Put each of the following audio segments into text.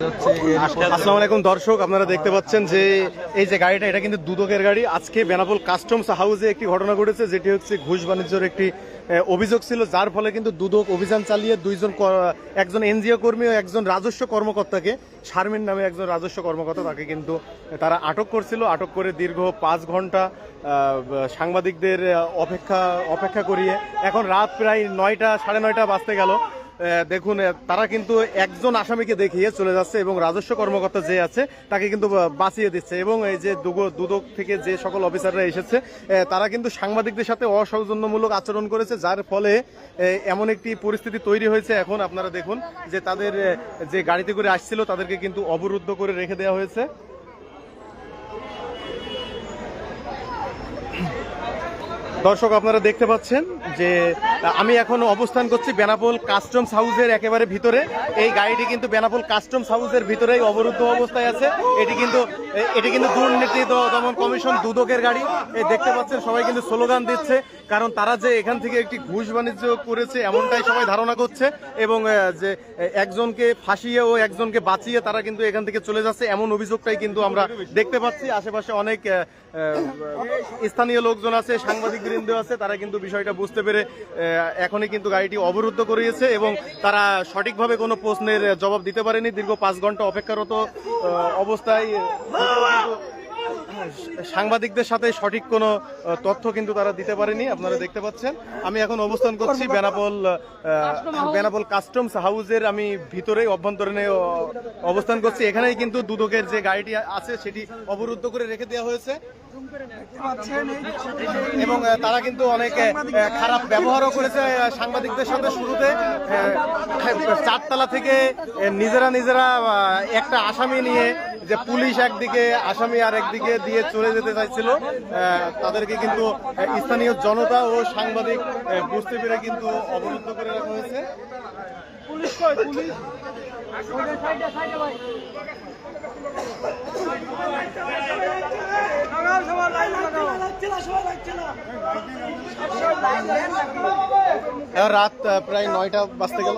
আসসালামু আলাইকুম দর্শক, আপনারা দেখতে পাচ্ছেন যে এই যে গাড়িটা, এটা কিন্তু দুদকের গাড়ি। আজকে বেনাপোল কাস্টমস হাউসে একটি ঘটনা ঘটেছে, যেটি হচ্ছে ঘুষ বাণিজ্যের একটি অভিযোগ ছিল, যার ফলে কিন্তু দুদক অভিযান চালিয়ে একজন এনজিও কর্মী ও একজন রাজস্ব কর্মকর্তাকে, শারমিন নামে একজন রাজস্ব কর্মকর্তা, তাকে কিন্তু তারা আটক করছিল। আটক করে দীর্ঘ 5 ঘন্টা সাংবাদিকদের অপেক্ষা করিয়ে এখন রাত প্রায় 9টা, 9:30 বাজতে গেল। দেখুন, তারা কিন্তু একজন আসামিকে দেখিয়ে চলে যাচ্ছে এবং রাজস্ব কর্মকর্তা যে আছে তাকে কিন্তু বাঁচিয়ে দিচ্ছে। এবং এই যে দুদক থেকে যে সকল অফিসাররা এসেছে, তারা কিন্তু সাংবাদিকদের সাথে অসৌজন্যমূলক আচরণ করেছে, যার ফলে এমন একটি পরিস্থিতি তৈরি হয়েছে। এখন আপনারা দেখুন যে তাদের যে গাড়িতে করে আসছিল তাদেরকে কিন্তু অবরুদ্ধ করে রেখে দেওয়া হয়েছে। দর্শক, আপনারা দেখতে পাচ্ছেন যে আমি এখন অবস্থান করছি বেনাপোল কাস্টমস হাউসের একেবারে ভিতরে। এই গাড়িটি কিন্তু বেনাপোল কাস্টমস হাউসের ভিতরেই অবরুদ্ধ অবস্থায় আছে। এটি কিন্তু দুর্নীতি দমন কমিশন দুদকের গাড়ি। দেখতে পাচ্ছেন সবাই কিন্তু স্লোগান দিচ্ছে, কারণ তারা যে এখান থেকে একটি ঘুষ বাণিজ্য করেছে এমনটাই সবাই ধারণা করছে। এবং যে একজনকে ফাঁসিয়ে ও একজনকে বাঁচিয়ে তারা কিন্তু এখান থেকে চলে যাচ্ছে, এমন অভিযোগটাই কিন্তু আমরা দেখতে পাচ্ছি। আশেপাশে অনেক স্থানীয় লোকজন আছে, সাংবাদিক বৃন্দ আছে, তারা কিন্তু বিষয়টা বুঝতে পেরে এখনই কিন্তু গাড়িটি অবরুদ্ধ করিয়েছে এবং তারা সঠিকভাবে কোনো প্রশ্নের জবাব দিতে পারেনি। দীর্ঘ 5 ঘন্টা অপেক্ষারত অবস্থায় সাংবাদিকদের সাথে সঠিক কোনো তথ্য কিন্তু তারা দিতে পারেনি। আপনারা দেখতে পাচ্ছেন আমি এখন অবস্থান করছি বেনাপোল কাস্টমস হাউসের আমি ভিতরে অভ্যন্তরীণে অবস্থান করছি। এখানেই কিন্তু দুদকের যে গাড়িটি আছে সেটি অবরুদ্ধ করে রেখে দেওয়া হয়েছে এবং তারা কিন্তু অনেক খারাপ ব্যবহারও করেছে সাংবাদিকদের সাথে। শুরুতে 4 তলা থেকে নিজেরা একটা আসামি নিয়ে, যে পুলিশ একদিকে আসামি আর একদিকে দিয়ে চলে যেতে চাইছিল, তাদেরকে কিন্তু স্থানীয় জনতা ও সাংবাদিক বুঝতে পেরে কিন্তু অবরুদ্ধ করে রাখা হয়েছে। রাত প্রায় 9টা বাজতে গেল,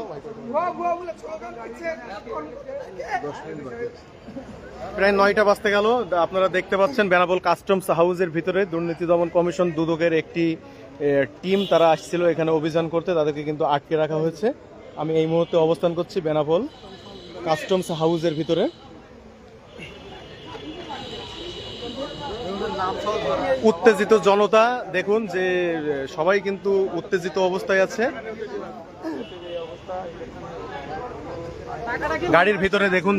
প্রায় 9টা বাজতে গেল। আপনারা দেখতে পাচ্ছেন বেনাপোল কাস্টমস হাউসের ভিতরে দুর্নীতি দমন কমিশন দুদকের একটি টিম তারা আসছিল এখানে অভিযান করতে, তাদেরকে কিন্তু আটকে রাখা হয়েছে। আমি এই মুহূর্তে অবস্থান করছি বেনাপোল কাস্টমস হাউসের ভিতরে। উত্তেজিত জনতা, দেখুন যে সবাই কিন্তু উত্তেজিত অবস্থায় আছে। গাড়ির ভিতরে দেখুন